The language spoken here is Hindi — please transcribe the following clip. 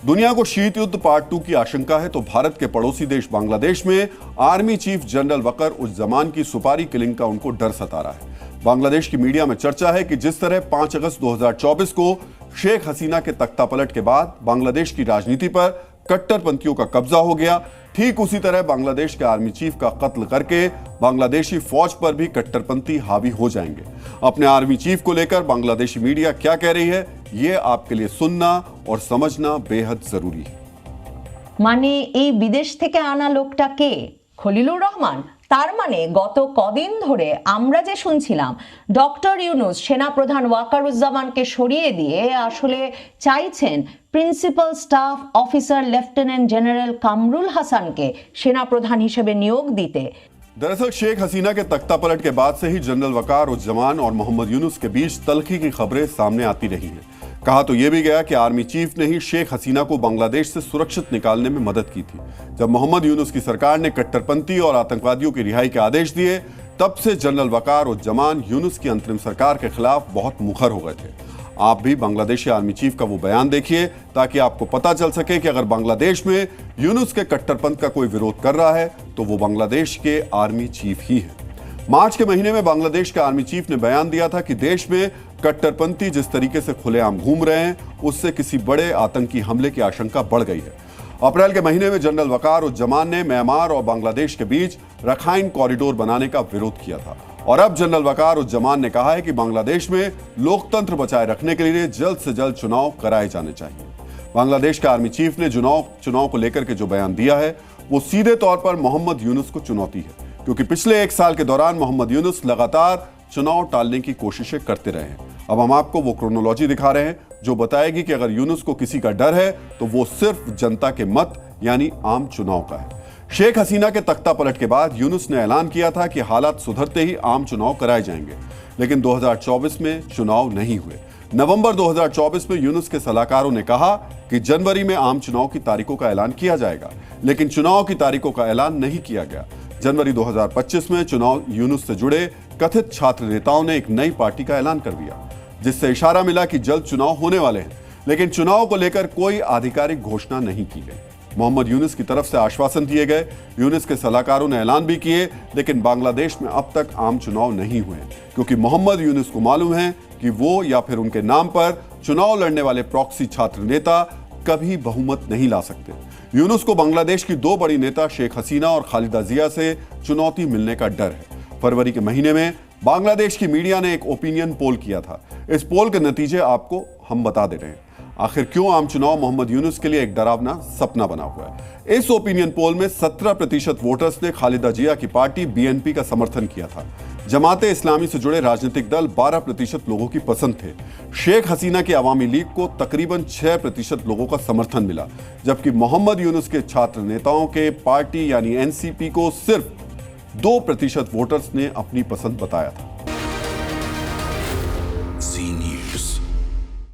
दुनिया को शीत युद्ध पार्ट 2 की आशंका है तो भारत के पड़ोसी देश बांग्लादेश में आर्मी चीफ जनरल वकर उज़्ज़मान की सुपारी किलिंग का उनको डर सता रहा है। बांग्लादेश की मीडिया में चर्चा है कि जिस तरह 5 अगस्त 2024 को शेख हसीना के तख्तापलट के बाद बांग्लादेश की राजनीति पर कट्टरपंथियों का कब्जा हो गया, ठीक उसी तरह बांग्लादेश के आर्मी चीफ का कत्ल करके बांग्लादेशी फौज पर भी कट्टरपंथी हावी हो जाएंगे। अपने आर्मी चीफ को लेकर बांग्लादेशी मीडिया क्या कह रही है, ये आपके लिए सुनना और समझना बेहद जरूरी है। माने এই বিদেশ থেকে আনা লোকটা কে? খলিলুর রহমান। তার মানে গত কদিন ধরে আমরা যে শুনছিলাম ডক্টর ইউনুস সেনাপ্রধান ওয়াকারুজ্জামানকে সরিয়ে দিয়ে আসলে চাইছেন principal staff officer lieutenant general Kamrul হাসানকে সেনাপ্রধান হিসেবে নিয়োগ দিতে। दरअसल शेख हसीना के तख्तापलट के बाद से ही जनरल वकार उज़्ज़मान और मोहम्मद यूनुस के बीच तल्खी की खबरें सामने आती रही हैं। कहा तो यह भी गया कि आर्मी चीफ ने ही शेख हसीना को बांग्लादेश से सुरक्षित निकालने में मदद की थी। जब मोहम्मद यूनुस की सरकार ने कट्टरपंथी और आतंकवादियों की रिहाई के आदेश दिए, तब से जनरल वकार उज़्ज़मान यूनुस की अंतरिम सरकार के खिलाफ बहुत मुखर हो गए थे। आप भी बांग्लादेशी आर्मी चीफ का वो बयान देखिए ताकि आपको पता चल सके कि अगर बांग्लादेश में यूनुस के कट्टरपंथ का कोई विरोध कर रहा है तो वो बांग्लादेश के आर्मी चीफ ही है। मार्च के महीने में बांग्लादेश के आर्मी चीफ ने बयान दिया था कि देश में कट्टरपंथी जिस तरीके से खुलेआम घूम रहे हैं उससे किसी बड़े आतंकी हमले की आशंका बढ़ गई है। अप्रैल के महीने में जनरल वकार उज़्ज़मान ने म्यांमार और बांग्लादेश के बीच रखाइन कॉरिडोर बनाने का विरोध किया था और अब जनरल वकार उज़्ज़मान ने कहा है कि बांग्लादेश में लोकतंत्र बचाए रखने के लिए जल्द से जल्द चुनाव कराए जाने चाहिए। बांग्लादेश के आर्मी चीफ ने चुनाव को लेकर के जो बयान दिया है वो सीधे तौर पर मोहम्मद यूनुस को चुनौती है, क्योंकि पिछले 1 साल के दौरान मोहम्मद यूनुस लगातार चुनाव टालने की कोशिशें करते रहे हैं। अब हम आपको वो क्रोनोलॉजी दिखा रहे हैं जो बताएगी कि अगर यूनुस को किसी का डर है तो वो सिर्फ जनता के मत यानी आम चुनाव का है। शेख हसीना के तख्तापलट के बाद यूनुस ने ऐलान किया था कि हालात सुधरते ही आम चुनाव कराए जाएंगे, लेकिन 2024 में चुनाव नहीं हुए। नवंबर 2024 में यूनुस के सलाहकारों ने कहा कि जनवरी में आम चुनाव की तारीखों का ऐलान किया जाएगा, लेकिन चुनाव की तारीखों का ऐलान नहीं किया गया। जनवरी 2025 में चुनाव यूनुस से जुड़े कथित छात्र नेताओं ने एक नई पार्टी का ऐलान कर दिया, जिससे इशारा मिला कि जल्द चुनाव होने वाले हैं, लेकिन चुनाव को लेकर कोई आधिकारिक घोषणा नहीं की गई। मोहम्मद यूनुस की तरफ से आश्वासन दिए गए, यूनुस के सलाहकारों ने ऐलान भी किए, लेकिन बांग्लादेश में अब तक आम चुनाव नहीं हुए, क्योंकि मोहम्मद यूनुस को मालूम है कि वो या फिर उनके नाम पर चुनाव लड़ने वाले प्रॉक्सी छात्र नेता कभी बहुमत नहीं ला सकते। यूनुस को बांग्लादेश की 2 बड़ी नेता शेख हसीना और खालिदा जिया से चुनौती मिलने का डर है। फरवरी के महीने में बांग्लादेश की मीडिया ने एक ओपिनियन पोल किया था। इस पोल के नतीजे आपको हम बता दे रहे हैं। आखिर क्यों आम चुनाव मोहम्मद यूनुस के लिए एक डरावना सपना बना हुआ है। इस ओपिनियन पोल में 17% वोटर्स ने खालिदा जिया की पार्टी बीएनपी का समर्थन किया था। जमाते इस्लामी से जुड़े राजनीतिक दल 12% लोगों की पसंद थे। शेख हसीना की अवामी लीग को तकरीबन 6% लोगों का समर्थन मिला, जबकि मोहम्मद यूनुस के छात्र नेताओं के पार्टी यानी एनसीपी को सिर्फ 2% वोटर्स ने अपनी पसंद बताया था।